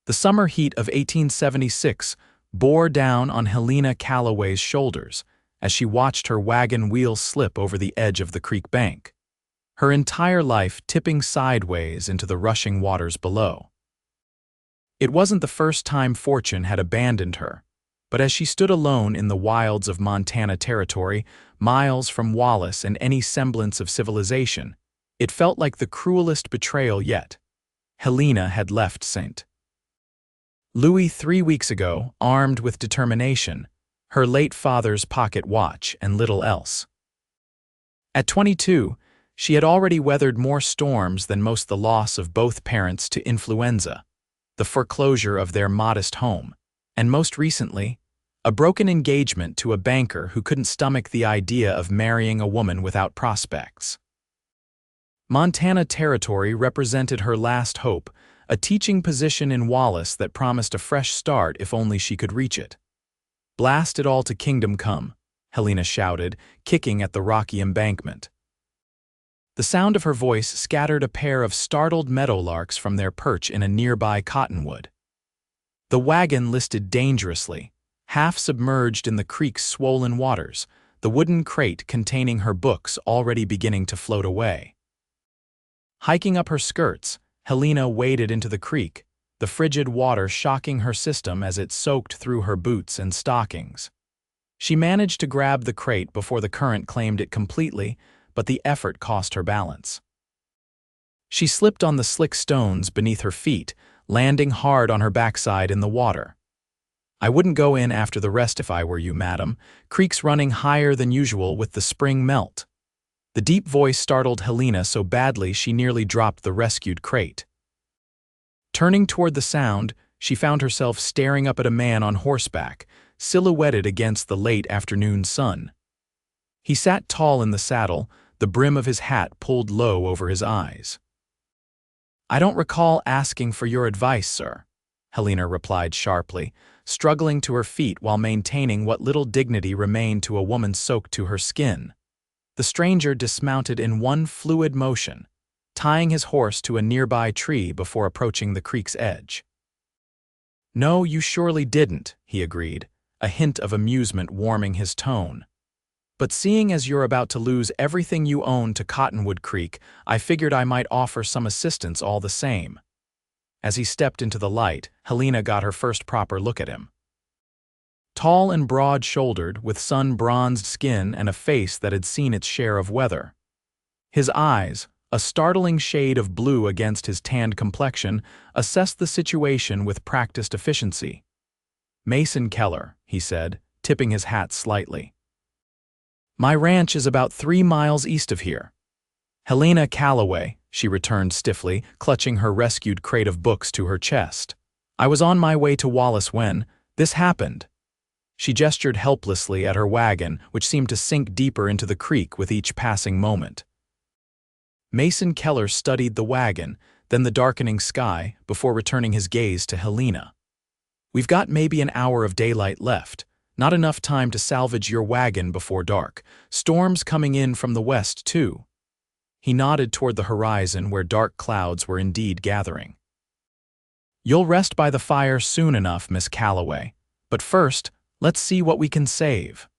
The summer heat of 1876 bore down on Helena Calloway's shoulders as she watched her wagon wheels slip over the edge of the creek bank, her entire life tipping sideways into the rushing waters below. It wasn't the first time fortune had abandoned her, but as she stood alone in the wilds of Montana Territory, miles from Wallace and any semblance of civilization, it felt like the cruelest betrayal yet. Helena had left St. Louis 3 weeks ago, armed with determination, her late father's pocket watch and little else. At 22, she had already weathered more storms than most: the loss of both parents to influenza, the foreclosure of their modest home, and most recently, a broken engagement to a banker who couldn't stomach the idea of marrying a woman without prospects. Montana Territory represented her last hope, a teaching position in Wallace that promised a fresh start if only she could reach it. "Blast it all to kingdom come," Helena shouted, kicking at the rocky embankment. The sound of her voice scattered a pair of startled meadowlarks from their perch in a nearby cottonwood. The wagon listed dangerously, half submerged in the creek's swollen waters, the wooden crate containing her books already beginning to float away. Hiking up her skirts, Helena waded into the creek, the frigid water shocking her system as it soaked through her boots and stockings. She managed to grab the crate before the current claimed it completely, but the effort cost her balance. She slipped on the slick stones beneath her feet, landing hard on her backside in the water. "I wouldn't go in after the rest if I were you, madam. Creek's running higher than usual with the spring melt." The deep voice startled Helena so badly she nearly dropped the rescued crate. Turning toward the sound, she found herself staring up at a man on horseback, silhouetted against the late afternoon sun. He sat tall in the saddle, the brim of his hat pulled low over his eyes. "I don't recall asking for your advice, sir," Helena replied sharply, struggling to her feet while maintaining what little dignity remained to a woman soaked to her skin. The stranger dismounted in one fluid motion, tying his horse to a nearby tree before approaching the creek's edge. "No, you surely didn't," he agreed, a hint of amusement warming his tone. "But seeing as you're about to lose everything you own to Cottonwood Creek, I figured I might offer some assistance all the same." As he stepped into the light, Helena got her first proper look at him. Tall and broad-shouldered, with sun-bronzed skin and a face that had seen its share of weather. His eyes, a startling shade of blue against his tanned complexion, assessed the situation with practiced efficiency. "Mason Keller," he said, tipping his hat slightly. "My ranch is about 3 miles east of here." "Helena Calloway," she returned stiffly, clutching her rescued crate of books to her chest. "I was on my way to Wallace when this happened." She gestured helplessly at her wagon, which seemed to sink deeper into the creek with each passing moment. Mason Keller studied the wagon, then the darkening sky, before returning his gaze to Helena. "We've got maybe an hour of daylight left. Not enough time to salvage your wagon before dark. Storms coming in from the west, too." He nodded toward the horizon where dark clouds were indeed gathering. "You'll rest by the fire soon enough, Miss Calloway. But first, let's see what we can save."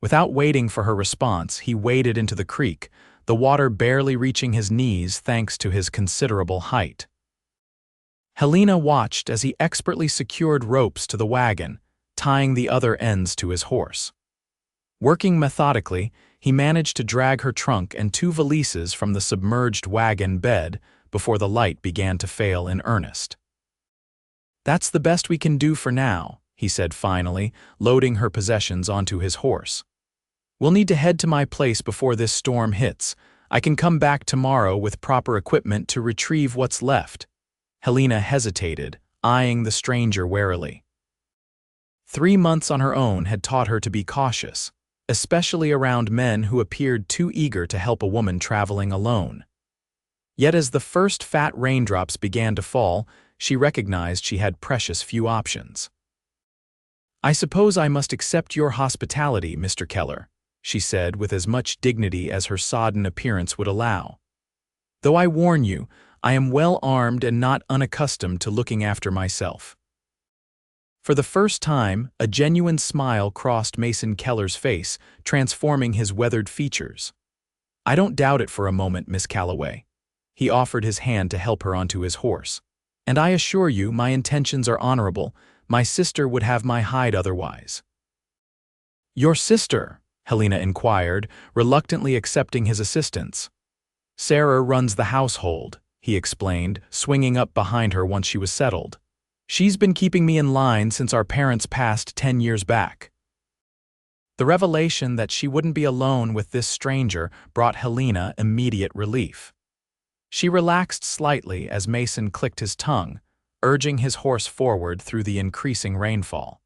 Without waiting for her response, he waded into the creek, the water barely reaching his knees thanks to his considerable height. Helena watched as he expertly secured ropes to the wagon, tying the other ends to his horse. Working methodically, he managed to drag her trunk and 2 valises from the submerged wagon bed before the light began to fail in earnest. "That's the best we can do for now," he said finally, loading her possessions onto his horse. "We'll need to head to my place before this storm hits. I can come back tomorrow with proper equipment to retrieve what's left." Helena hesitated, eyeing the stranger warily. 3 months on her own had taught her to be cautious, especially around men who appeared too eager to help a woman traveling alone. Yet as the first fat raindrops began to fall, she recognized she had precious few options. "I suppose I must accept your hospitality, Mr. Keller," she said with as much dignity as her sodden appearance would allow. "Though I warn you, I am well armed and not unaccustomed to looking after myself." For the first time, a genuine smile crossed Mason Keller's face, transforming his weathered features. "I don't doubt it for a moment, Miss Calloway." He offered his hand to help her onto his horse. "And I assure you my intentions are honorable. My sister would have my hide otherwise." "Your sister?" Helena inquired, reluctantly accepting his assistance. "Sarah runs the household," he explained, swinging up behind her once she was settled. "She's been keeping me in line since our parents passed 10 years back." The revelation that she wouldn't be alone with this stranger brought Helena immediate relief. She relaxed slightly as Mason clicked his tongue, urging his horse forward through the increasing rainfall.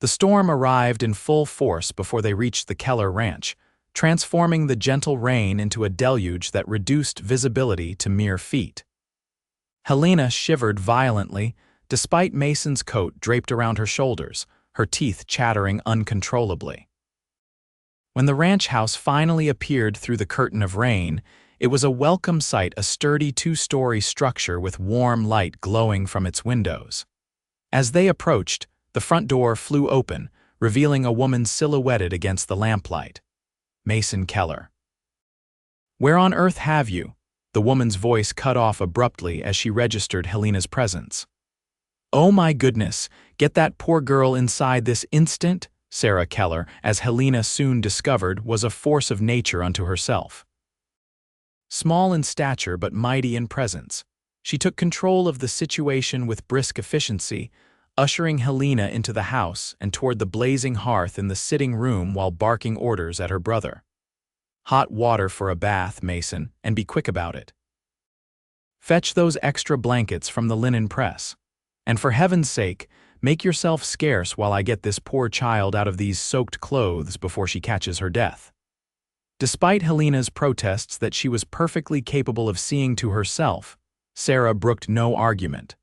The storm arrived in full force before they reached the Keller ranch, transforming the gentle rain into a deluge that reduced visibility to mere feet. Helena shivered violently, despite Mason's coat draped around her shoulders, her teeth chattering uncontrollably. When the ranch house finally appeared through the curtain of rain, it was a welcome sight, a sturdy 2-story structure with warm light glowing from its windows. As they approached, the front door flew open, revealing a woman silhouetted against the lamplight. Mason Keller. "Where on earth have you?" The woman's voice cut off abruptly as she registered Helena's presence. "Oh my goodness, get that poor girl inside this instant." Sarah Keller, as Helena soon discovered, was a force of nature unto herself. Small in stature but mighty in presence, she took control of the situation with brisk efficiency, ushering Helena into the house and toward the blazing hearth in the sitting room while barking orders at her brother. "Hot water for a bath, Mason, and be quick about it. Fetch those extra blankets from the linen press. And for heaven's sake, make yourself scarce while I get this poor child out of these soaked clothes before she catches her death." Despite Helena's protests that she was perfectly capable of seeing to herself, Sarah brooked no argument.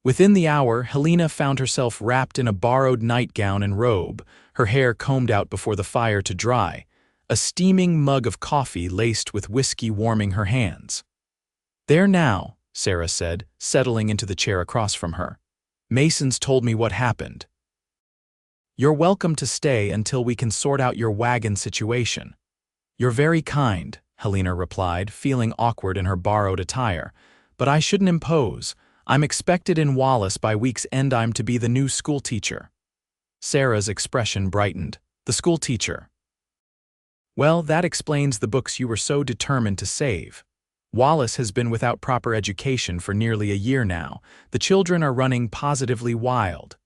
Within the hour, Helena found herself wrapped in a borrowed nightgown and robe, her hair combed out before the fire to dry, a steaming mug of coffee laced with whiskey warming her hands. "There now," Sarah said, settling into the chair across from her. "Mason's told me what happened. You're welcome to stay until we can sort out your wagon situation." "You're very kind," Helena replied, feeling awkward in her borrowed attire. "But I shouldn't impose. I'm expected in Wallace by week's end. I'm to be the new schoolteacher." Sarah's expression brightened. "The schoolteacher? Well, that explains the books you were so determined to save. Wallace has been without proper education for nearly a year now. The children are running positively wild."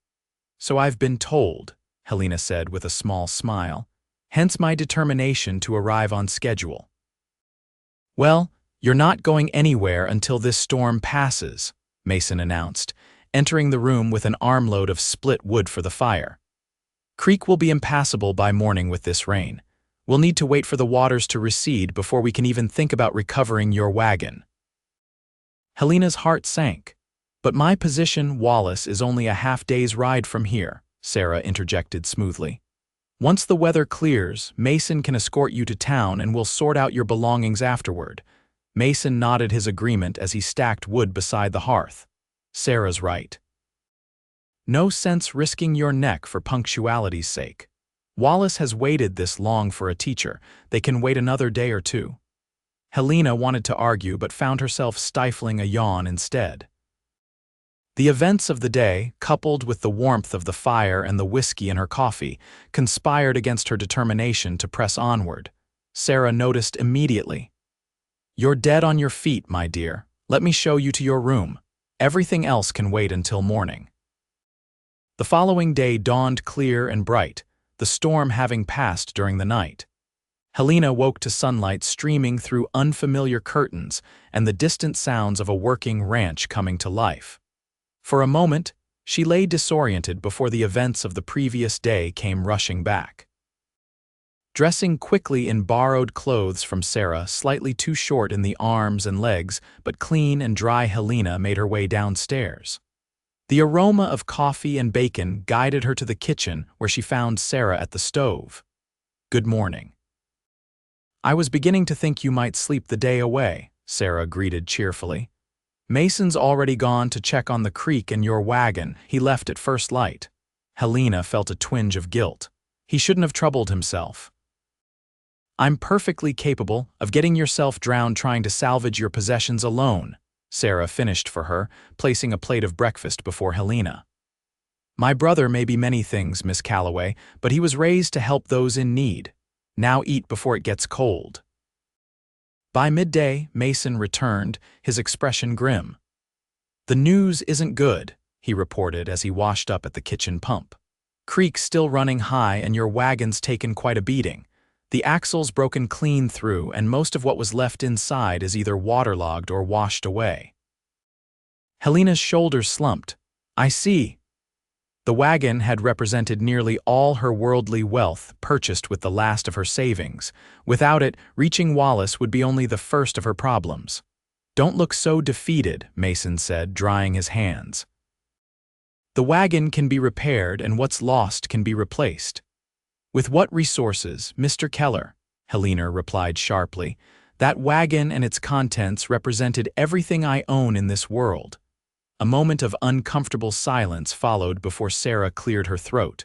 "So I've been told," Helena said with a small smile. "Hence my determination to arrive on schedule." "Well, you're not going anywhere until this storm passes," Mason announced, entering the room with an armload of split wood for the fire. "Creek will be impassable by morning with this rain. We'll need to wait for the waters to recede before we can even think about recovering your wagon." Helena's heart sank. "But my position, Wallace, is only a half-day's ride from here," Sarah interjected smoothly. "Once the weather clears, Mason can escort you to town and we'll sort out your belongings afterward." Mason nodded his agreement as he stacked wood beside the hearth. "Sarah's right. No sense risking your neck for punctuality's sake. Wallace has waited this long for a teacher. They can wait another day or two." Helena wanted to argue but found herself stifling a yawn instead. The events of the day, coupled with the warmth of the fire and the whiskey in her coffee, conspired against her determination to press onward. Sarah noticed immediately. "You're dead on your feet, my dear. Let me show you to your room. Everything else can wait until morning." The following day dawned clear and bright, the storm having passed during the night. Helena woke to sunlight streaming through unfamiliar curtains and the distant sounds of a working ranch coming to life. For a moment, she lay disoriented before the events of the previous day came rushing back. Dressing quickly in borrowed clothes from Sarah, slightly too short in the arms and legs, but clean and dry, Helena made her way downstairs. The aroma of coffee and bacon guided her to the kitchen where she found Sarah at the stove. "Good morning." "I was beginning to think you might sleep the day away," Sarah greeted cheerfully. Mason's already gone to check on the creek and your wagon. He left at first light. Helena felt a twinge of guilt. He shouldn't have troubled himself. I'm perfectly capable of getting yourself drowned trying to salvage your possessions alone, Sarah finished for her, placing a plate of breakfast before Helena. My brother may be many things, Miss Calloway, but he was raised to help those in need. Now eat before it gets cold. By midday, Mason returned, his expression grim. The news isn't good, he reported as he washed up at the kitchen pump. Creek's still running high and your wagon's taken quite a beating. The axle's broken clean through and most of what was left inside is either waterlogged or washed away. Helena's shoulders slumped. I see. The wagon had represented nearly all her worldly wealth purchased with the last of her savings. Without it, reaching Wallace would be only the first of her problems. Don't look so defeated, Mason said, drying his hands. The wagon can be repaired and what's lost can be replaced. With what resources, Mr. Keller? Helena replied sharply. That wagon and its contents represented everything I own in this world. A moment of uncomfortable silence followed before Sarah cleared her throat.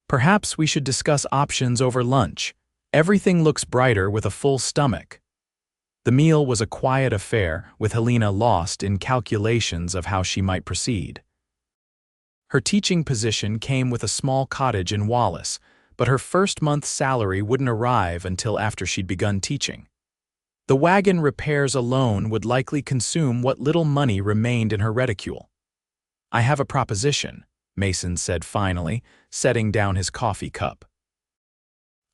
Perhaps we should discuss options over lunch. Everything looks brighter with a full stomach. The meal was a quiet affair, with Helena lost in calculations of how she might proceed. Her teaching position came with a small cottage in Wallace, but her first month's salary wouldn't arrive until after she'd begun teaching. The wagon repairs alone would likely consume what little money remained in her reticule. I have a proposition, Mason said finally, setting down his coffee cup.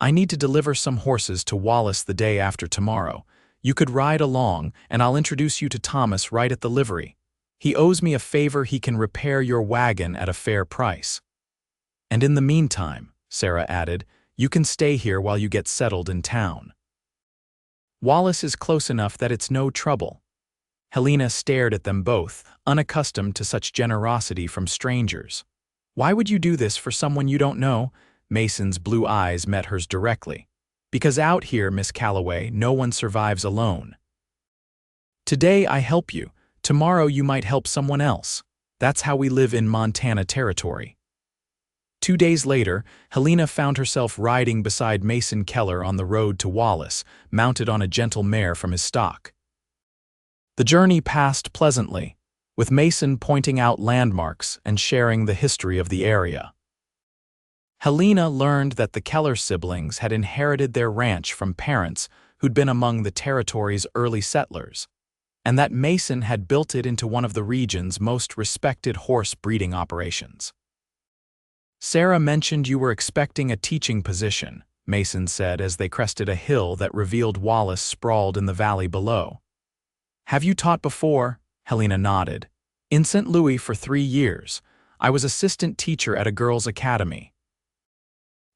I need to deliver some horses to Wallace the day after tomorrow. You could ride along, and I'll introduce you to Thomas right at the livery. He owes me a favor. He can repair your wagon at a fair price. And in the meantime, Sarah added, you can stay here while you get settled in town. Wallace is close enough that it's no trouble. Helena stared at them both, unaccustomed to such generosity from strangers. Why would you do this for someone you don't know? Mason's blue eyes met hers directly. Because out here, Miss Calloway, no one survives alone. Today I help you. Tomorrow you might help someone else. That's how we live in Montana territory. 2 days later, Helena found herself riding beside Mason Keller on the road to Wallace, mounted on a gentle mare from his stock. The journey passed pleasantly, with Mason pointing out landmarks and sharing the history of the area. Helena learned that the Keller siblings had inherited their ranch from parents who'd been among the territory's early settlers, and that Mason had built it into one of the region's most respected horse breeding operations. Sarah mentioned you were expecting a teaching position, Mason said as they crested a hill that revealed Wallace sprawled in the valley below. Have you taught before? Helena nodded. In St. Louis for 3 years. I was assistant teacher at a girls' academy.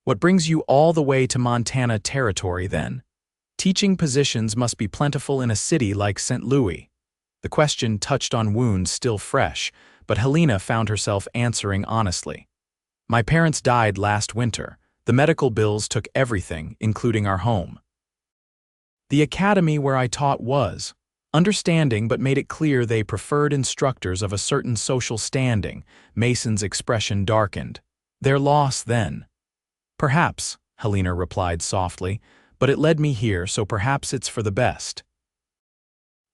What brings you all the way to Montana territory then? Teaching positions must be plentiful in a city like St. Louis. The question touched on wounds still fresh, but Helena found herself answering honestly. My parents died last winter. The medical bills took everything, including our home. The academy where I taught was understanding but made it clear they preferred instructors of a certain social standing. Mason's expression darkened. Their loss then. Perhaps, Helena replied softly, but it led me here, so perhaps it's for the best.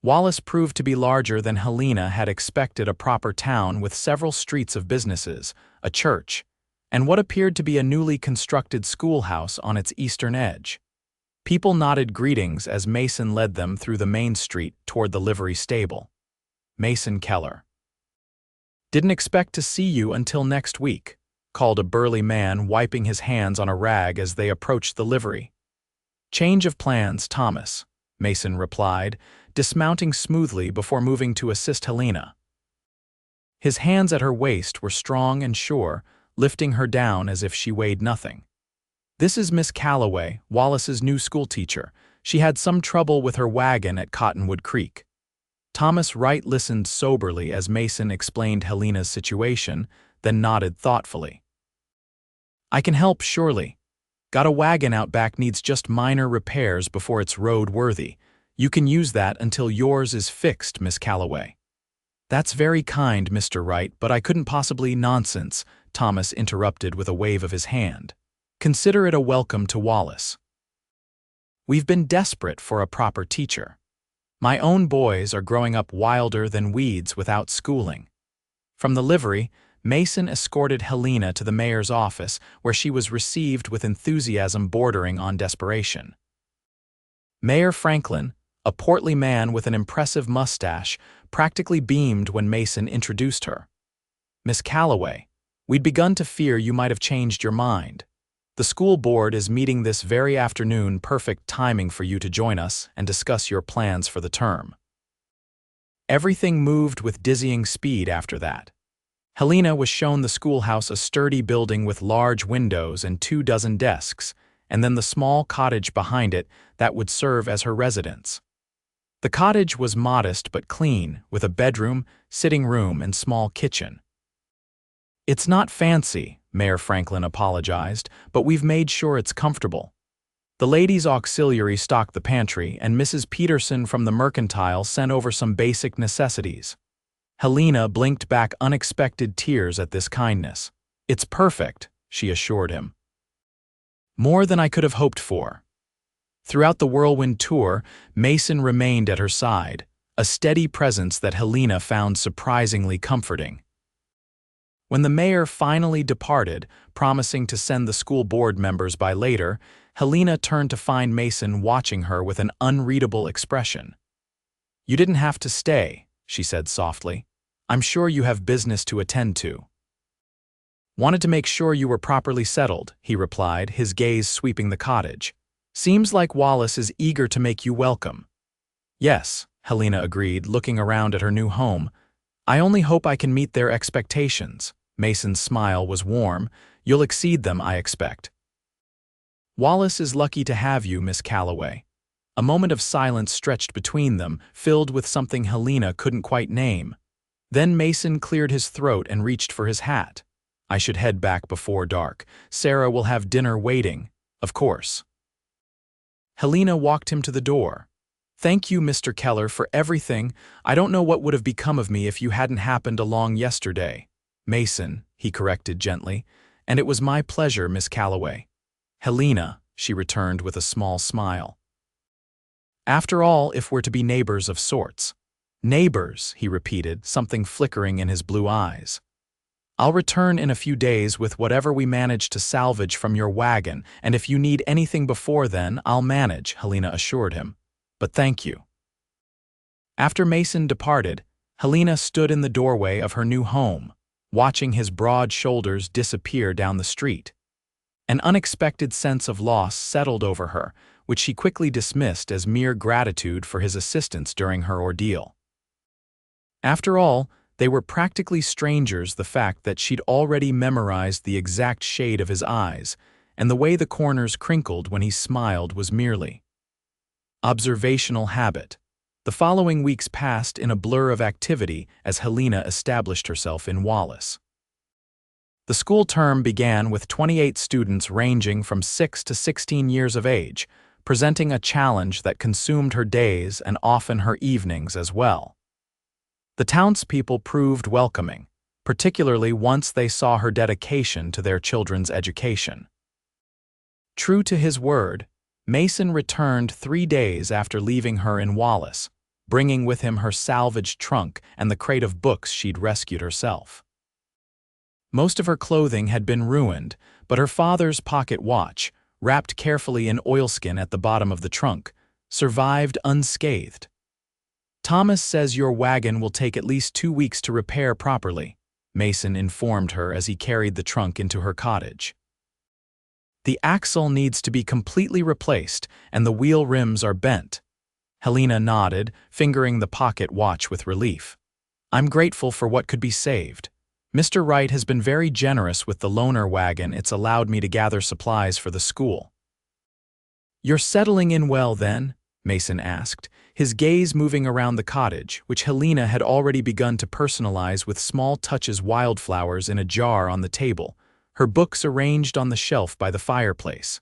Wallace proved to be larger than Helena had expected, a proper town with several streets of businesses, a church, and what appeared to be a newly constructed schoolhouse on its eastern edge. People nodded greetings as Mason led them through the main street toward the livery stable. Mason Keller. Didn't expect to see you until next week, called a burly man, wiping his hands on a rag as they approached the livery. Change of plans, Thomas, Mason replied, dismounting smoothly before moving to assist Helena. His hands at her waist were strong and sure, lifting her down as if she weighed nothing. This is Miss Calloway, Wallace's new schoolteacher. She had some trouble with her wagon at Cottonwood Creek. Thomas Wright listened soberly as Mason explained Helena's situation, then nodded thoughtfully. I can help, surely. Got a wagon out back, needs just minor repairs before it's road-worthy. You can use that until yours is fixed, Miss Calloway. That's very kind, Mr. Wright, but I couldn't possibly— Nonsense, Thomas interrupted with a wave of his hand. Consider it a welcome to Wallace. We've been desperate for a proper teacher. My own boys are growing up wilder than weeds without schooling. From the livery, Mason escorted Helena to the mayor's office, where she was received with enthusiasm bordering on desperation. Mayor Franklin, a portly man with an impressive mustache, practically beamed when Mason introduced her. Miss Calloway, we'd begun to fear you might have changed your mind. The school board is meeting this very afternoon, perfect timing for you to join us and discuss your plans for the term. Everything moved with dizzying speed after that. Helena was shown the schoolhouse, a sturdy building with large windows and 24 desks, and then the small cottage behind it that would serve as her residence. The cottage was modest but clean, with a bedroom, sitting room, and small kitchen. It's not fancy, Mayor Franklin apologized, but we've made sure it's comfortable. The ladies' auxiliary stocked the pantry, and Mrs. Peterson from the mercantile sent over some basic necessities. Helena blinked back unexpected tears at this kindness. It's perfect, she assured him. More than I could have hoped for. Throughout the whirlwind tour, Mason remained at her side, a steady presence that Helena found surprisingly comforting. When the mayor finally departed, promising to send the school board members by later, Helena turned to find Mason watching her with an unreadable expression. You didn't have to stay, she said softly. I'm sure you have business to attend to. Wanted to make sure you were properly settled, he replied, his gaze sweeping the cottage. Seems like Wallace is eager to make you welcome. Yes, Helena agreed, looking around at her new home. I only hope I can meet their expectations. Mason's smile was warm. You'll exceed them, I expect. Wallace is lucky to have you, Miss Calloway. A moment of silence stretched between them, filled with something Helena couldn't quite name. Then Mason cleared his throat and reached for his hat. I should head back before dark. Sarah will have dinner waiting, of course. Helena walked him to the door. Thank you, Mr. Keller, for everything. I don't know what would have become of me if you hadn't happened along yesterday. Mason, he corrected gently, and it was my pleasure, Miss Calloway. Helena, she returned with a small smile. After all, if we're to be neighbors of sorts. Neighbors, he repeated, something flickering in his blue eyes. I'll return in a few days with whatever we manage to salvage from your wagon, and if you need anything before then, I'll manage, Helena assured him. But thank you. After Mason departed, Helena stood in the doorway of her new home, watching his broad shoulders disappear down the street. An unexpected sense of loss settled over her, which she quickly dismissed as mere gratitude for his assistance during her ordeal. After all, they were practically strangers, the fact that she'd already memorized the exact shade of his eyes, and the way the corners crinkled when he smiled was merely observational habit. The following weeks passed in a blur of activity as Helena established herself in Wallace. The school term began with 28 students ranging from 6 to 16 years of age, presenting a challenge that consumed her days and often her evenings as well. The townspeople proved welcoming, particularly once they saw her dedication to their children's education. True to his word, Mason returned 3 days after leaving her in Wallace, bringing with him her salvaged trunk and the crate of books she'd rescued herself. Most of her clothing had been ruined, but her father's pocket watch, wrapped carefully in oilskin at the bottom of the trunk, survived unscathed. Thomas says your wagon will take at least 2 weeks to repair properly, Mason informed her as he carried the trunk into her cottage. The axle needs to be completely replaced and the wheel rims are bent. Helena nodded, fingering the pocket watch with relief. I'm grateful for what could be saved. Mr. Wright has been very generous with the loaner wagon. It's allowed me to gather supplies for the school. You're settling in well then? Mason asked, his gaze moving around the cottage, which Helena had already begun to personalize with small touches wildflowers in a jar on the table, her books arranged on the shelf by the fireplace.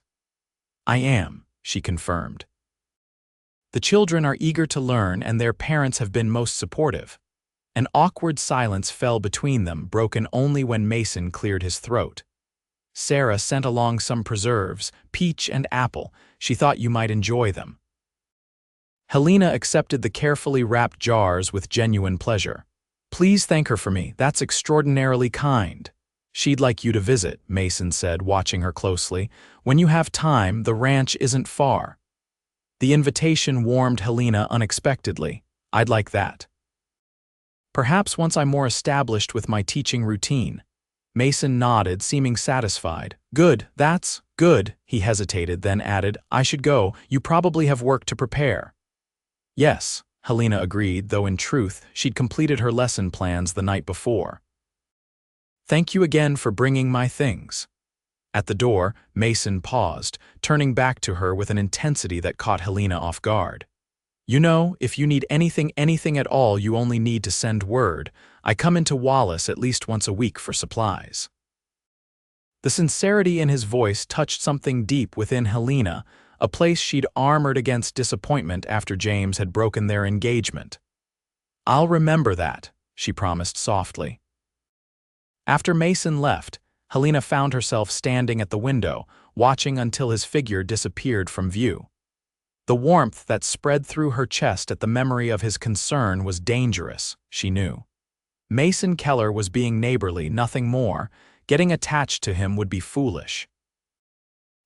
I am, she confirmed. The children are eager to learn and their parents have been most supportive. An awkward silence fell between them, broken only when Mason cleared his throat. Sarah sent along some preserves, peach and apple. She thought you might enjoy them. Helena accepted the carefully wrapped jars with genuine pleasure. Please thank her for me, that's extraordinarily kind. She'd like you to visit, Mason said, watching her closely. When you have time, the ranch isn't far. The invitation warmed Helena unexpectedly. I'd like that. Perhaps once I'm more established with my teaching routine. Mason nodded, seeming satisfied. Good, that's good. He hesitated, then added, I should go. You probably have work to prepare. Yes, Helena agreed, though in truth, she'd completed her lesson plans the night before. Thank you again for bringing my things. At the door, Mason paused, turning back to her with an intensity that caught Helena off guard. You know, if you need anything at all, you only need to send word. I come into Wallace at least once a week for supplies. The sincerity in his voice touched something deep within Helena, a place she'd armored against disappointment after James had broken their engagement. I'll remember that, she promised softly. After Mason left, Helena found herself standing at the window, watching until his figure disappeared from view. The warmth that spread through her chest at the memory of his concern was dangerous, she knew. Mason Keller was being neighborly, nothing more. Getting attached to him would be foolish.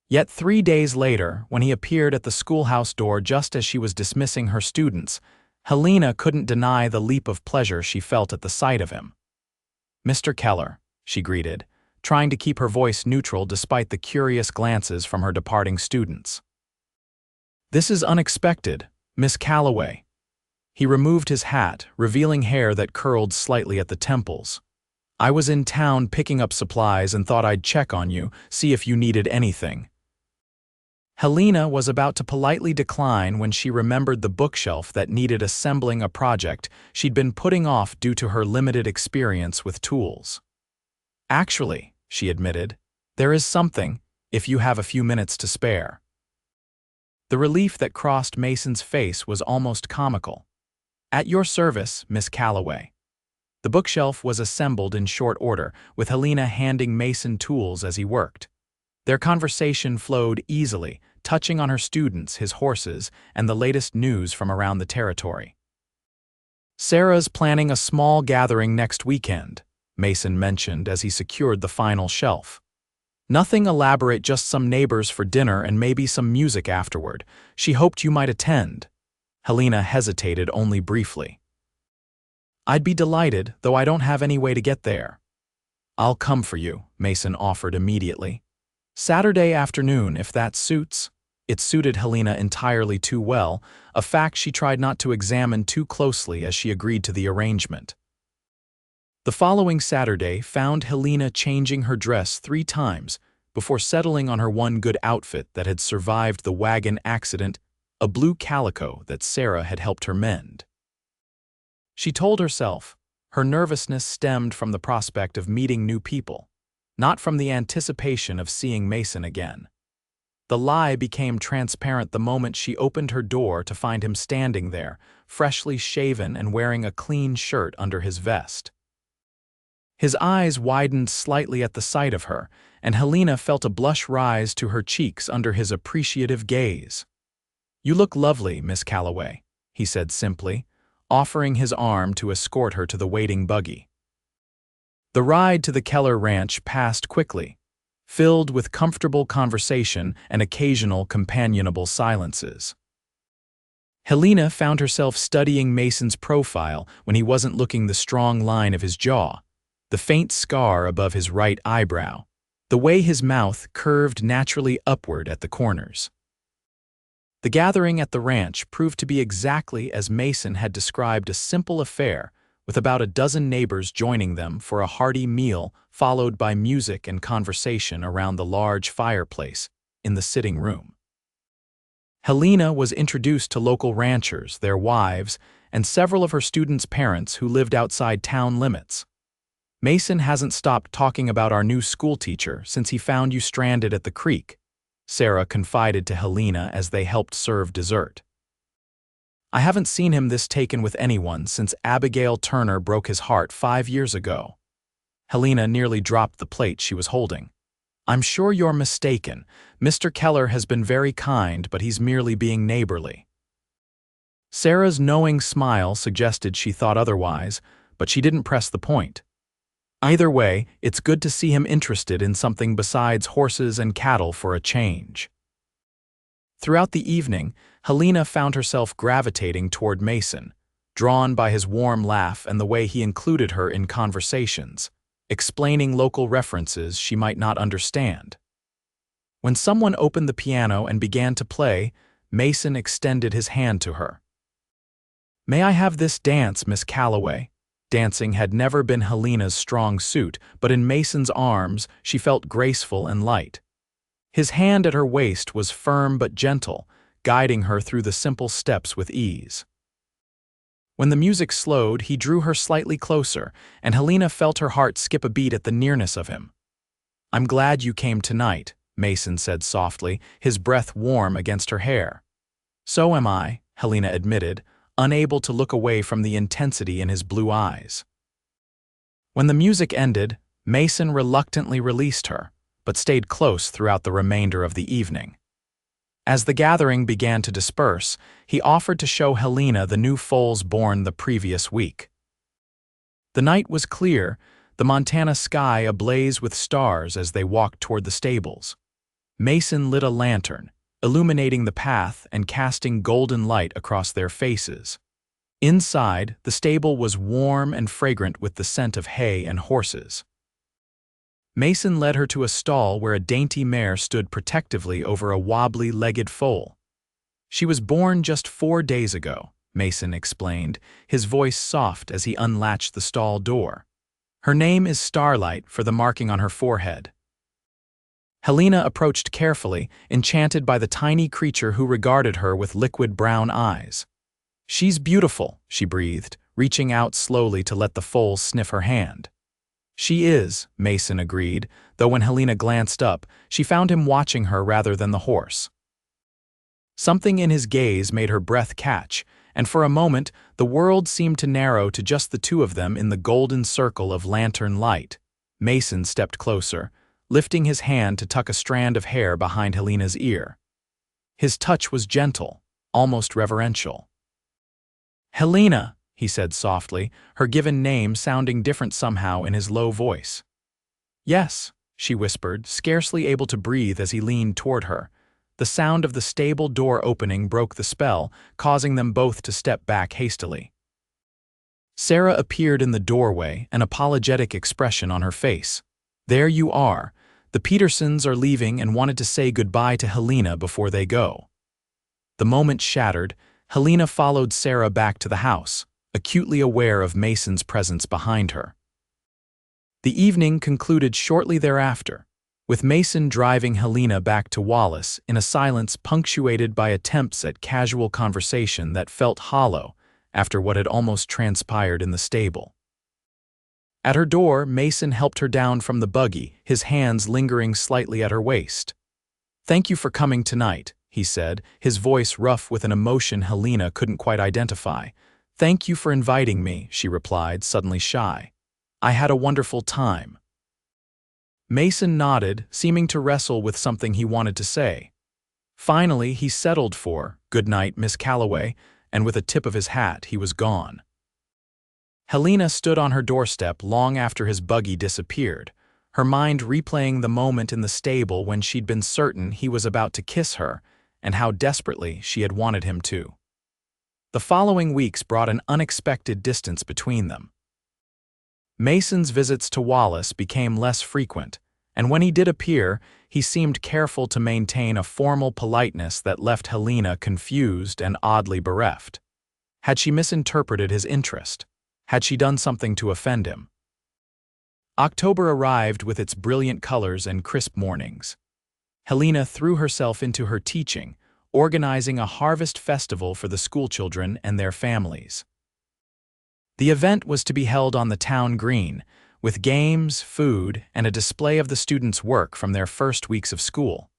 Yet 3 days later, when he appeared at the schoolhouse door just as she was dismissing her students, Helena couldn't deny the leap of pleasure she felt at the sight of him. Mr. Keller, she greeted, trying to keep her voice neutral despite the curious glances from her departing students. This is unexpected, Miss Calloway. He removed his hat, revealing hair that curled slightly at the temples. I was in town picking up supplies and thought I'd check on you, see if you needed anything. Helena was about to politely decline when she remembered the bookshelf that needed assembling, a project she'd been putting off due to her limited experience with tools. Actually, she admitted, there is something, if you have a few minutes to spare. The relief that crossed Mason's face was almost comical. At your service, Miss Calloway. The bookshelf was assembled in short order, with Helena handing Mason tools as he worked. Their conversation flowed easily, touching on her students, his horses, and the latest news from around the territory. Sarah's planning a small gathering next weekend, Mason mentioned as he secured the final shelf. Nothing elaborate, just some neighbors for dinner and maybe some music afterward. She hoped you might attend. Helena hesitated only briefly. I'd be delighted, though I don't have any way to get there. I'll come for you, Mason offered immediately. Saturday afternoon, if that suits. It suited Helena entirely too well, a fact she tried not to examine too closely as she agreed to the arrangement. The following Saturday found Helena changing her dress 3 times before settling on her one good outfit that had survived the wagon accident, a blue calico that Sarah had helped her mend. She told herself her nervousness stemmed from the prospect of meeting new people, not from the anticipation of seeing Mason again. The lie became transparent the moment she opened her door to find him standing there, freshly shaven and wearing a clean shirt under his vest. His eyes widened slightly at the sight of her, and Helena felt a blush rise to her cheeks under his appreciative gaze. You look lovely, Miss Calloway, he said simply, offering his arm to escort her to the waiting buggy. The ride to the Keller ranch passed quickly, filled with comfortable conversation and occasional companionable silences. Helena found herself studying Mason's profile when he wasn't looking, the strong line of his jaw, the faint scar above his right eyebrow, the way his mouth curved naturally upward at the corners. The gathering at the ranch proved to be exactly as Mason had described, a simple affair, with about a dozen neighbors joining them for a hearty meal followed by music and conversation around the large fireplace in the sitting room. Helena was introduced to local ranchers, their wives, and several of her students' parents who lived outside town limits. Mason hasn't stopped talking about our new schoolteacher since he found you stranded at the creek, Sarah confided to Helena as they helped serve dessert. I haven't seen him this taken with anyone since Abigail Turner broke his heart 5 years ago. Helena nearly dropped the plate she was holding. I'm sure you're mistaken. Mr. Keller has been very kind, but he's merely being neighborly. Sarah's knowing smile suggested she thought otherwise, but she didn't press the point. Either way, it's good to see him interested in something besides horses and cattle for a change. Throughout the evening, Helena found herself gravitating toward Mason, drawn by his warm laugh and the way he included her in conversations, explaining local references she might not understand. When someone opened the piano and began to play, Mason extended his hand to her. "May I have this dance, Miss Calloway?" Dancing had never been Helena's strong suit, but in Mason's arms she felt graceful and light. His hand at her waist was firm but gentle, guiding her through the simple steps with ease. When the music slowed, he drew her slightly closer, and Helena felt her heart skip a beat at the nearness of him. "I'm glad you came tonight," Mason said softly, his breath warm against her hair. "So am I," Helena admitted, unable to look away from the intensity in his blue eyes. When the music ended, Mason reluctantly released her, but stayed close throughout the remainder of the evening. As the gathering began to disperse, he offered to show Helena the new foals born the previous week. The night was clear, the Montana sky ablaze with stars as they walked toward the stables. Mason lit a lantern, illuminating the path and casting golden light across their faces. Inside, the stable was warm and fragrant with the scent of hay and horses. Mason led her to a stall where a dainty mare stood protectively over a wobbly-legged foal. "She was born just 4 days ago," Mason explained, his voice soft as he unlatched the stall door. "Her name is Starlight for the marking on her forehead." Helena approached carefully, enchanted by the tiny creature who regarded her with liquid brown eyes. "She's beautiful," she breathed, reaching out slowly to let the foal sniff her hand. "She is," Mason agreed, though when Helena glanced up, she found him watching her rather than the horse. Something in his gaze made her breath catch, and for a moment the world seemed to narrow to just the two of them in the golden circle of lantern light. Mason stepped closer, lifting his hand to tuck a strand of hair behind Helena's ear. His touch was gentle, almost reverential. "Helena," he said softly, her given name sounding different somehow in his low voice. "Yes," she whispered, scarcely able to breathe as he leaned toward her. The sound of the stable door opening broke the spell, causing them both to step back hastily. Sarah appeared in the doorway, an apologetic expression on her face. "There you are. The Petersons are leaving and wanted to say goodbye to Helena before they go." The moment shattered, Helena followed Sarah back to the house, acutely aware of Mason's presence behind her. The evening concluded shortly thereafter, with Mason driving Helena back to Wallace in a silence punctuated by attempts at casual conversation that felt hollow after what had almost transpired in the stable. At her door, Mason helped her down from the buggy, his hands lingering slightly at her waist. "Thank you for coming tonight," he said, his voice rough with an emotion Helena couldn't quite identify. "Thank you for inviting me," she replied, suddenly shy. "I had a wonderful time." Mason nodded, seeming to wrestle with something he wanted to say. Finally, he settled for, "Good night, Miss Calloway," and with a tip of his hat, he was gone. Helena stood on her doorstep long after his buggy disappeared, her mind replaying the moment in the stable when she'd been certain he was about to kiss her, and how desperately she had wanted him to. The following weeks brought an unexpected distance between them. Mason's visits to Wallace became less frequent, and when he did appear, he seemed careful to maintain a formal politeness that left Helena confused and oddly bereft. Had she misinterpreted his interest? Had she done something to offend him? October arrived with its brilliant colors and crisp mornings. Helena threw herself into her teaching, organizing a harvest festival for the schoolchildren and their families. The event was to be held on the town green, with games, food, and a display of the students' work from their first weeks of school.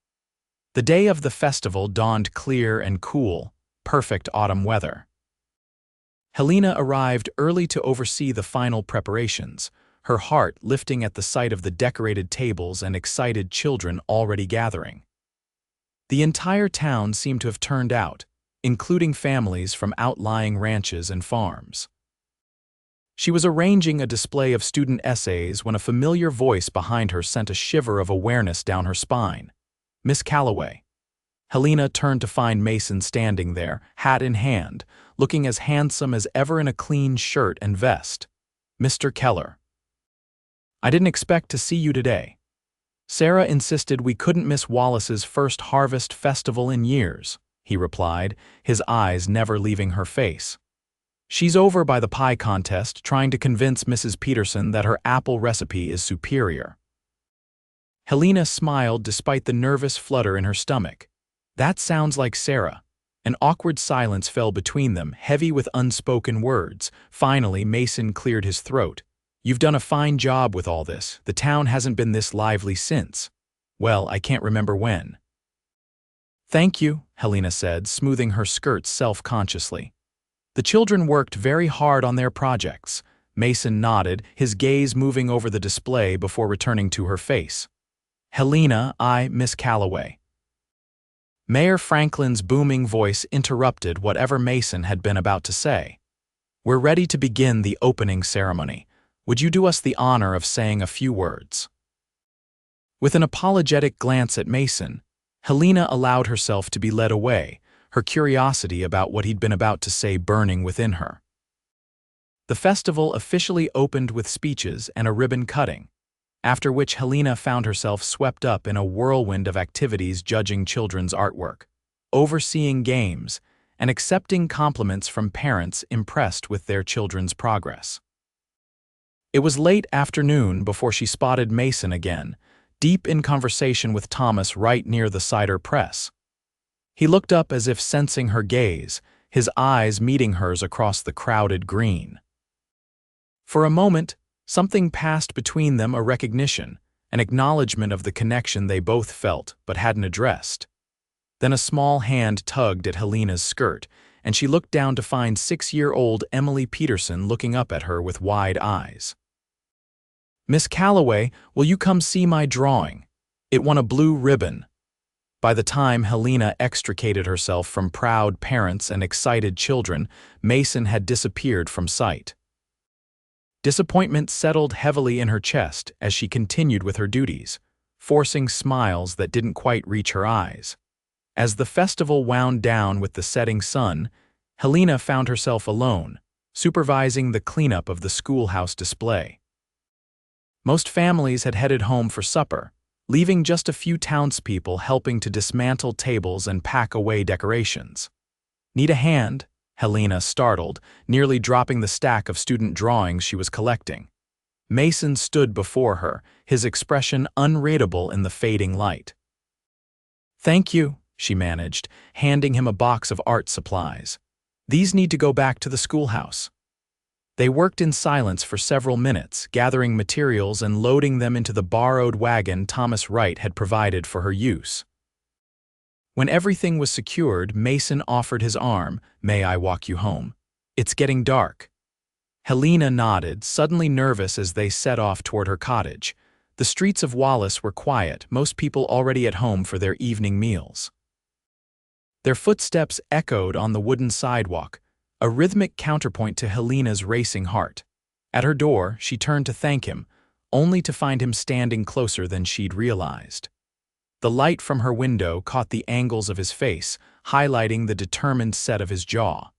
The day of the festival dawned clear and cool, perfect autumn weather. Helena arrived early to oversee the final preparations, her heart lifting at the sight of the decorated tables and excited children already gathering. The entire town seemed to have turned out, including families from outlying ranches and farms. She was arranging a display of student essays when a familiar voice behind her sent a shiver of awareness down her spine. "Miss Calloway." Helena turned to find Mason standing there, hat in hand, looking as handsome as ever in a clean shirt and vest. "Mr. Keller. I didn't expect to see you today. Sarah insisted we couldn't miss Wallace's first harvest festival in years," he replied, his eyes never leaving her face. "She's over by the pie contest trying to convince Mrs. Peterson that her apple recipe is superior." Helena smiled despite the nervous flutter in her stomach. "That sounds like Sarah." An awkward silence fell between them, heavy with unspoken words. Finally, Mason cleared his throat. "You've done a fine job with all this. The town hasn't been this lively since. Well, I can't remember when." "Thank you," Helena said, smoothing her skirts self-consciously. "The children worked very hard on their projects." Mason nodded, his gaze moving over the display before returning to her face. "Helena, Miss Calloway." Mayor Franklin's booming voice interrupted whatever Mason had been about to say. "We're ready to begin the opening ceremony. Would you do us the honor of saying a few words?" With an apologetic glance at Mason, Helena allowed herself to be led away, her curiosity about what he'd been about to say burning within her. The festival officially opened with speeches and a ribbon cutting, after which Helena found herself swept up in a whirlwind of activities judging children's artwork, overseeing games, and accepting compliments from parents impressed with their children's progress. It was late afternoon before she spotted Mason again, deep in conversation with Thomas right near the cider press. He looked up as if sensing her gaze, his eyes meeting hers across the crowded green. For a moment, something passed between them, a recognition, an acknowledgement of the connection they both felt but hadn't addressed. Then a small hand tugged at Helena's skirt, and she looked down to find 6-year-old Emily Peterson looking up at her with wide eyes. "Miss Calloway, will you come see my drawing? It won a blue ribbon." By the time Helena extricated herself from proud parents and excited children, Mason had disappeared from sight. Disappointment settled heavily in her chest as she continued with her duties, forcing smiles that didn't quite reach her eyes. As the festival wound down with the setting sun, Helena found herself alone, supervising the cleanup of the schoolhouse display. Most families had headed home for supper, leaving just a few townspeople helping to dismantle tables and pack away decorations. "Need a hand?" Helena startled, nearly dropping the stack of student drawings she was collecting. Mason stood before her, his expression unreadable in the fading light. "Thank you," she managed, handing him a box of art supplies. "These need to go back to the schoolhouse." They worked in silence for several minutes, gathering materials and loading them into the borrowed wagon Thomas Wright had provided for her use. When everything was secured, Mason offered his arm. "May I walk you home? It's getting dark." Helena nodded, suddenly nervous as they set off toward her cottage. The streets of Wallace were quiet, most people already at home for their evening meals. Their footsteps echoed on the wooden sidewalk, a rhythmic counterpoint to Helena's racing heart. At her door, she turned to thank him, only to find him standing closer than she'd realized. The light from her window caught the angles of his face, highlighting the determined set of his jaw.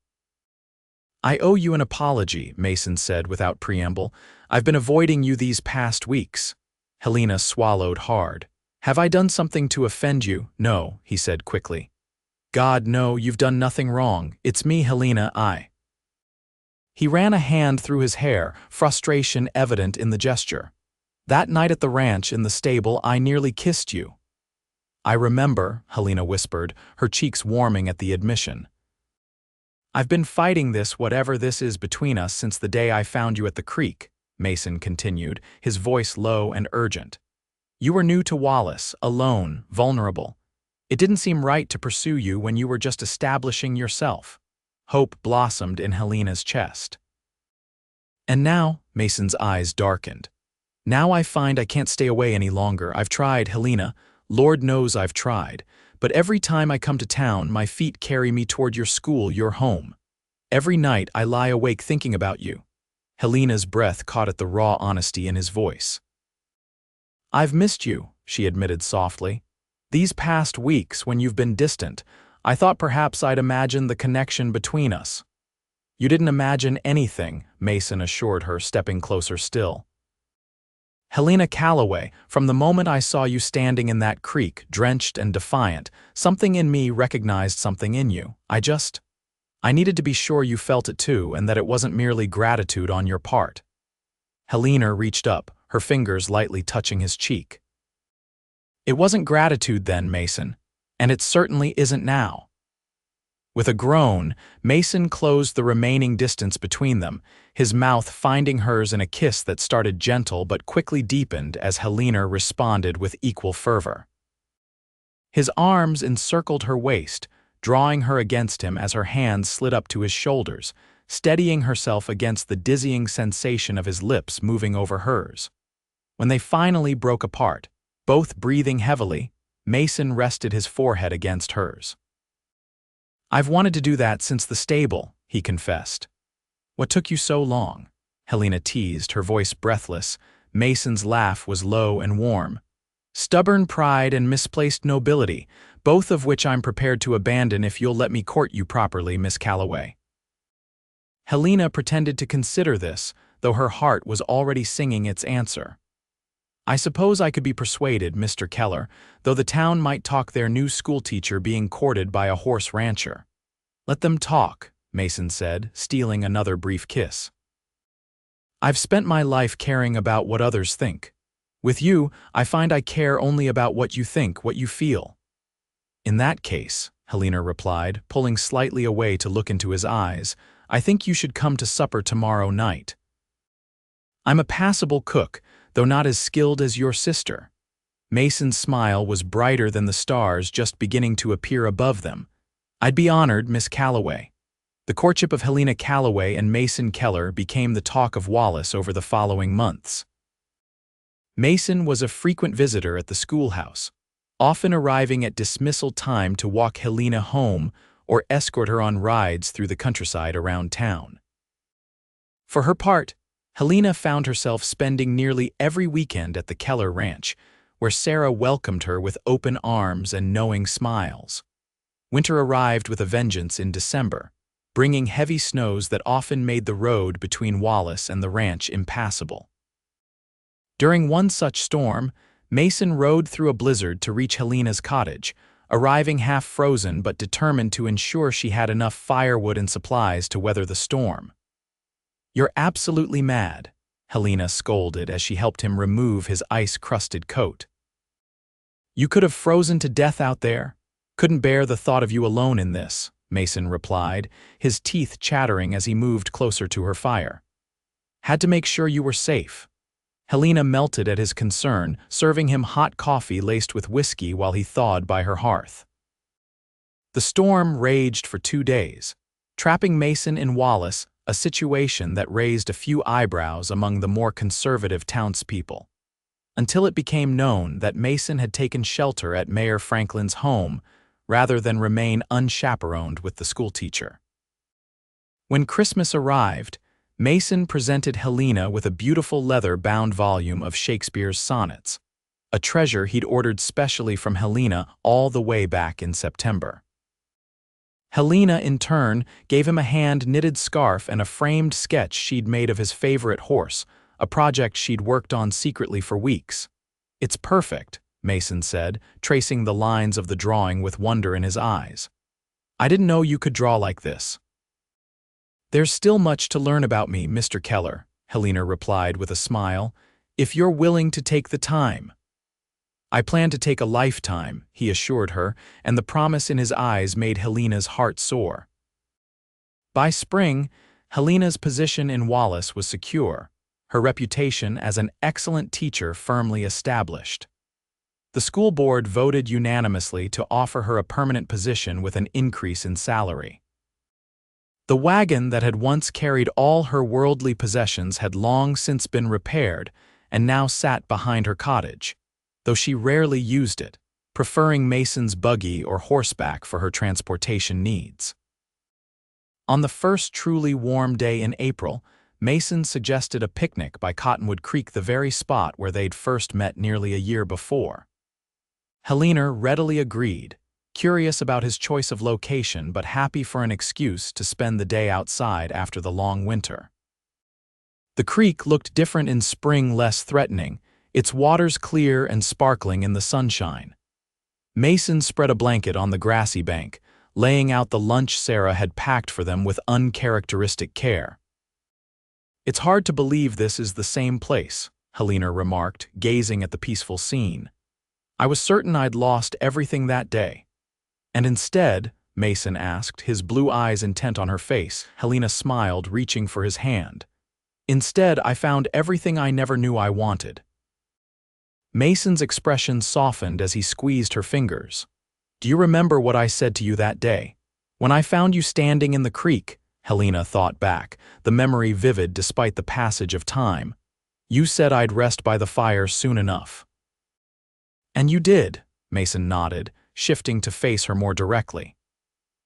"I owe you an apology," Mason said without preamble. "I've been avoiding you these past weeks." Helena swallowed hard. "Have I done something to offend you?" "No," he said quickly. "God, no, you've done nothing wrong. It's me, Helena, He ran a hand through his hair, frustration evident in the gesture. "That night at the ranch in the stable, I nearly kissed you." "I remember," Helena whispered, her cheeks warming at the admission. "I've been fighting this, whatever this is between us, since the day I found you at the creek," Mason continued, his voice low and urgent. "You were new to Wallace, alone, vulnerable. It didn't seem right to pursue you when you were just establishing yourself. Hope blossomed in Helena's chest. And now, Mason's eyes darkened. Now I find I can't stay away any longer. I've tried, Helena. Lord knows I've tried. But every time I come to town, my feet carry me toward your school, your home. Every night I lie awake thinking about you. Helena's breath caught at the raw honesty in his voice. I've missed you, she admitted softly. These past weeks, when you've been distant, I thought perhaps I'd imagined the connection between us. You didn't imagine anything, Mason assured her, stepping closer still. Helena Calloway, from the moment I saw you standing in that creek, drenched and defiant, something in me recognized something in you. I needed to be sure you felt it too, and that it wasn't merely gratitude on your part. Helena reached up, her fingers lightly touching his cheek. It wasn't gratitude then, Mason, and it certainly isn't now. With a groan, Mason closed the remaining distance between them, his mouth finding hers in a kiss that started gentle but quickly deepened as Helena responded with equal fervor. His arms encircled her waist, drawing her against him as her hands slid up to his shoulders, steadying herself against the dizzying sensation of his lips moving over hers. When they finally broke apart, both breathing heavily, Mason rested his forehead against hers. I've wanted to do that since the stable, he confessed. What took you so long? Helena teased, her voice breathless. Mason's laugh was low and warm. Stubborn pride and misplaced nobility, both of which I'm prepared to abandon if you'll let me court you properly, Miss Calloway. Helena pretended to consider this, though her heart was already singing its answer. I suppose I could be persuaded, Mr. Keller, though the town might talk their new schoolteacher being courted by a horse rancher. Let them talk, Mason said, stealing another brief kiss. I've spent my life caring about what others think. With you, I find I care only about what you think, what you feel. In that case, Helena replied, pulling slightly away to look into his eyes, I think you should come to supper tomorrow night. I'm a passable cook, though not as skilled as your sister. Mason's smile was brighter than the stars just beginning to appear above them. I'd be honored, Miss Calloway. The courtship of Helena Calloway and Mason Keller became the talk of Wallace over the following months. Mason was a frequent visitor at the schoolhouse, often arriving at dismissal time to walk Helena home or escort her on rides through the countryside around town. For her part, Helena found herself spending nearly every weekend at the Keller ranch, where Sarah welcomed her with open arms and knowing smiles. Winter arrived with a vengeance in December, bringing heavy snows that often made the road between Wallace and the ranch impassable. During one such storm, Mason rode through a blizzard to reach Helena's cottage, arriving half frozen but determined to ensure she had enough firewood and supplies to weather the storm. You're absolutely mad, Helena scolded as she helped him remove his ice-crusted coat. You could have frozen to death out there. Couldn't bear the thought of you alone in this, Mason replied, his teeth chattering as he moved closer to her fire. Had to make sure you were safe. Helena melted at his concern, serving him hot coffee laced with whiskey while he thawed by her hearth. The storm raged for 2 days, trapping Mason in Wallace, a situation that raised a few eyebrows among the more conservative townspeople, until it became known that Mason had taken shelter at Mayor Franklin's home rather than remain unchaperoned with the schoolteacher. When Christmas arrived, Mason presented Helena with a beautiful leather-bound volume of Shakespeare's sonnets, a treasure he'd ordered specially from Helena all the way back in September. Helena, in turn, gave him a hand-knitted scarf and a framed sketch she'd made of his favorite horse, a project she'd worked on secretly for weeks. It's perfect, Mason said, tracing the lines of the drawing with wonder in his eyes. I didn't know you could draw like this. There's still much to learn about me, Mr. Keller, Helena replied with a smile, if you're willing to take the time. I plan to take a lifetime, he assured her, and the promise in his eyes made Helena's heart soar. By spring, Helena's position in Wallace was secure, her reputation as an excellent teacher firmly established. The school board voted unanimously to offer her a permanent position with an increase in salary. The wagon that had once carried all her worldly possessions had long since been repaired and now sat behind her cottage, though she rarely used it, preferring Mason's buggy or horseback for her transportation needs. On the first truly warm day in April, Mason suggested a picnic by Cottonwood Creek, the very spot where they'd first met nearly a year before. Helena readily agreed, curious about his choice of location but happy for an excuse to spend the day outside after the long winter. The creek looked different in spring, less threatening, its waters clear and sparkling in the sunshine. Mason spread a blanket on the grassy bank, laying out the lunch Sarah had packed for them with uncharacteristic care. "It's hard to believe this is the same place," Helena remarked, gazing at the peaceful scene. "I was certain I'd lost everything that day." "And instead," Mason asked, his blue eyes intent on her face. Helena smiled, reaching for his hand. "Instead, I found everything I never knew I wanted." Mason's expression softened as he squeezed her fingers. "Do you remember what I said to you that day? When I found you standing in the creek," Helena thought back, the memory vivid despite the passage of time. "You said I'd rest by the fire soon enough." "And you did," Mason nodded, shifting to face her more directly.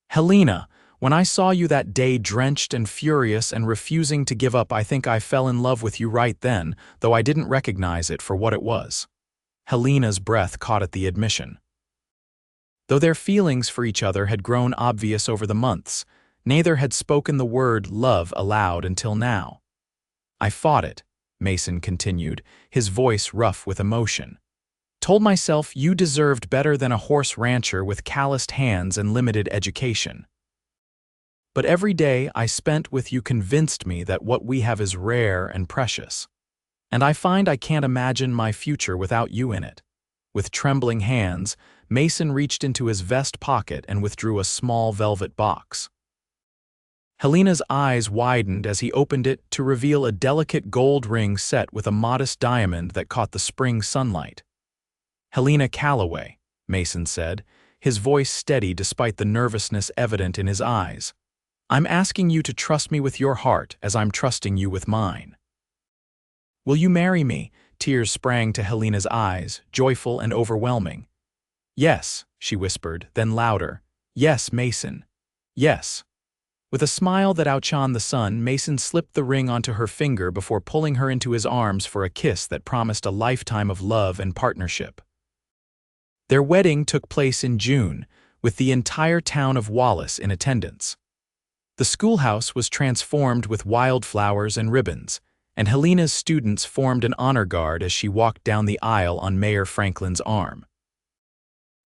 "Helena, when I saw you that day drenched and furious and refusing to give up, I think I fell in love with you right then, though I didn't recognize it for what it was." Helena's breath caught at the admission. Though their feelings for each other had grown obvious over the months, neither had spoken the word love aloud until now. "I fought it," Mason continued, his voice rough with emotion. "Told myself you deserved better than a horse rancher with calloused hands and limited education. But every day I spent with you convinced me that what we have is rare and precious. And I find I can't imagine my future without you in it." With trembling hands, Mason reached into his vest pocket and withdrew a small velvet box. Helena's eyes widened as he opened it to reveal a delicate gold ring set with a modest diamond that caught the spring sunlight. "Helena Calloway," Mason said, his voice steady despite the nervousness evident in his eyes. "I'm asking you to trust me with your heart as I'm trusting you with mine." "Will you marry me?" Tears sprang to Helena's eyes, joyful and overwhelming. "Yes," she whispered, then louder. "Yes, Mason. Yes." With a smile that outshone the sun, Mason slipped the ring onto her finger before pulling her into his arms for a kiss that promised a lifetime of love and partnership. Their wedding took place in June, with the entire town of Wallace in attendance. The schoolhouse was transformed with wildflowers and ribbons, and Helena's students formed an honor guard as she walked down the aisle on Mayor Franklin's arm.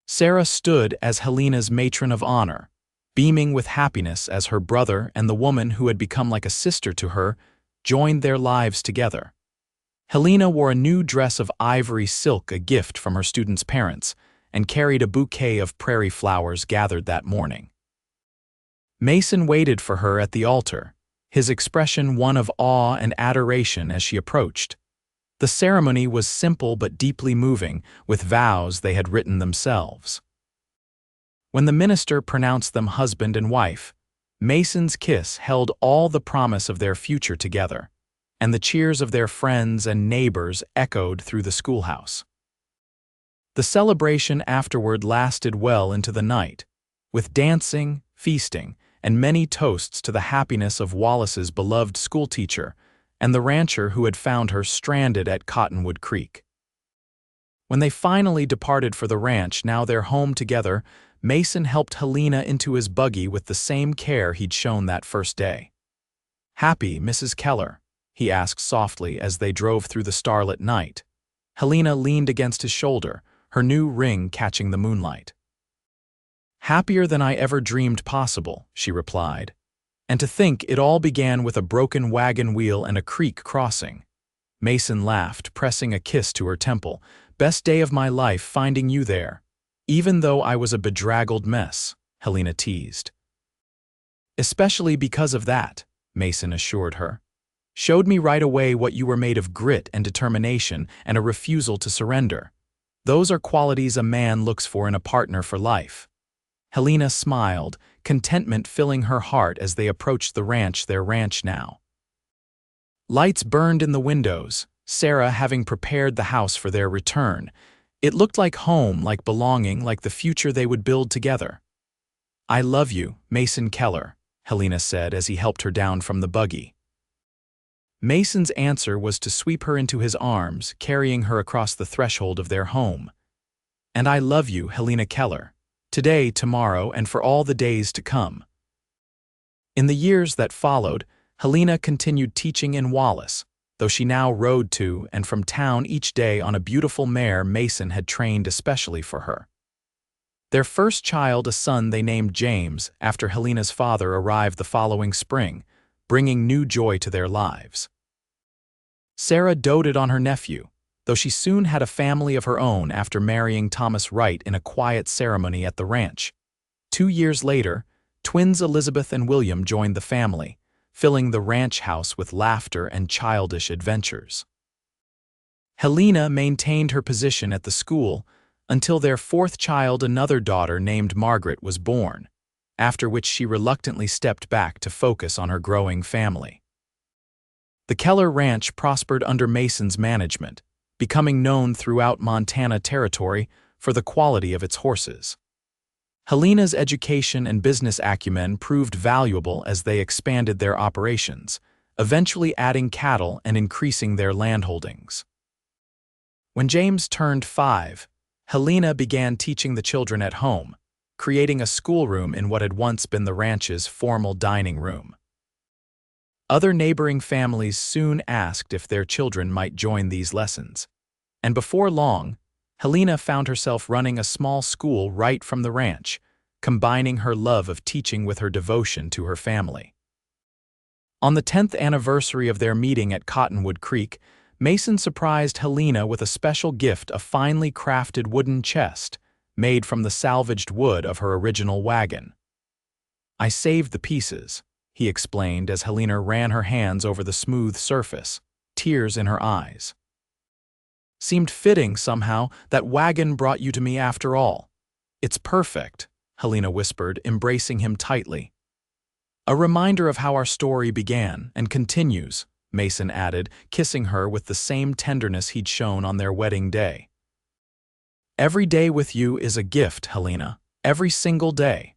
Sarah stood as Helena's matron of honor, beaming with happiness as her brother and the woman who had become like a sister to her joined their lives together. Helena wore a new dress of ivory silk, a gift from her students' parents, and carried a bouquet of prairie flowers gathered that morning. Mason waited for her at the altar, his expression one of awe and adoration as she approached. The ceremony was simple but deeply moving, with vows they had written themselves. When the minister pronounced them husband and wife, Mason's kiss held all the promise of their future together, and the cheers of their friends and neighbors echoed through the schoolhouse. The celebration afterward lasted well into the night, with dancing, feasting, and many toasts to the happiness of Wallace's beloved schoolteacher and the rancher who had found her stranded at Cottonwood Creek. When they finally departed for the ranch, now their home together, Mason helped Helena into his buggy with the same care he'd shown that first day. "Happy, Mrs. Keller?" he asked softly as they drove through the starlit night. Helena leaned against his shoulder, her new ring catching the moonlight. "Happier than I ever dreamed possible," she replied. "And to think it all began with a broken wagon wheel and a creek crossing." Mason laughed, pressing a kiss to her temple. "Best day of my life finding you there. Even though I was a bedraggled mess," Helena teased. "Especially because of that," Mason assured her. "Showed me right away what you were made of: grit and determination and a refusal to surrender. Those are qualities a man looks for in a partner for life." Helena smiled, contentment filling her heart as they approached their ranch now. Lights burned in the windows, Sarah having prepared the house for their return. It looked like home, like belonging, like the future they would build together. "I love you, Mason Keller," Helena said as he helped her down from the buggy. Mason's answer was to sweep her into his arms, carrying her across the threshold of their home. "And I love you, Helena Keller, today, tomorrow, and for all the days to come." In the years that followed, Helena continued teaching in Wallace, though she now rode to and from town each day on a beautiful mare Mason had trained especially for her. Their first child, a son they named James, after Helena's father arrived the following spring, bringing new joy to their lives. Sarah doted on her nephew, though she soon had a family of her own after marrying Thomas Wright in a quiet ceremony at the ranch. 2 years later, twins Elizabeth and William joined the family, filling the ranch house with laughter and childish adventures. Helena maintained her position at the school until their fourth child, another daughter named Margaret, was born, after which she reluctantly stepped back to focus on her growing family. The Keller Ranch prospered under Mason's management, becoming known throughout Montana Territory for the quality of its horses. Helena's education and business acumen proved valuable as they expanded their operations, eventually adding cattle and increasing their landholdings. When James turned 5, Helena began teaching the children at home, creating a schoolroom in what had once been the ranch's formal dining room. Other neighboring families soon asked if their children might join these lessons, and before long, Helena found herself running a small school right from the ranch, combining her love of teaching with her devotion to her family. On the 10th anniversary of their meeting at Cottonwood Creek, Mason surprised Helena with a special gift, a finely crafted wooden chest made from the salvaged wood of her original wagon. "I saved the pieces," he explained as Helena ran her hands over the smooth surface, tears in her eyes. "Seemed fitting somehow that wagon brought you to me after all. It's perfect," Helena whispered, embracing him tightly. "A reminder of how our story began and continues," Mason added, kissing her with the same tenderness he'd shown on their wedding day. "Every day with you is a gift, Helena, every single day."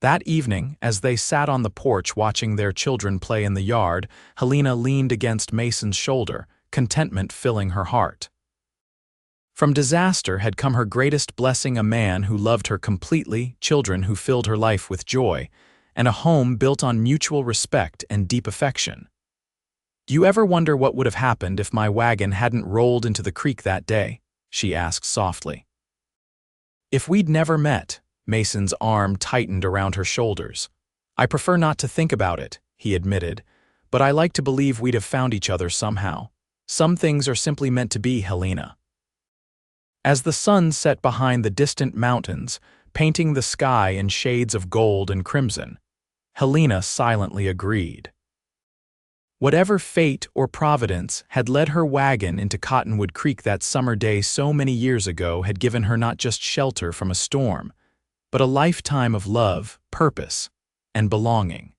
That evening, as they sat on the porch watching their children play in the yard, Helena leaned against Mason's shoulder, contentment filling her heart. From disaster had come her greatest blessing, a man who loved her completely, children who filled her life with joy, and a home built on mutual respect and deep affection. "Do you ever wonder what would have happened if my wagon hadn't rolled into the creek that day?" she asked softly. "If we'd never met," Mason's arm tightened around her shoulders. "I prefer not to think about it," he admitted, "but I like to believe we'd have found each other somehow. Some things are simply meant to be, Helena." As the sun set behind the distant mountains, painting the sky in shades of gold and crimson, Helena silently agreed. Whatever fate or providence had led her wagon into Cottonwood Creek that summer day so many years ago had given her not just shelter from a storm, but a lifetime of love, purpose, and belonging.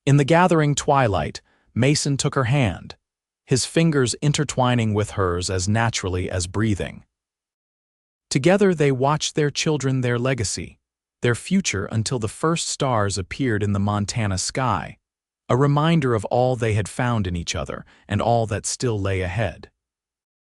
In the gathering twilight, Mason took her hand, his fingers intertwining with hers as naturally as breathing. Together they watched their children, their legacy, their future until the first stars appeared in the Montana sky, a reminder of all they had found in each other and all that still lay ahead.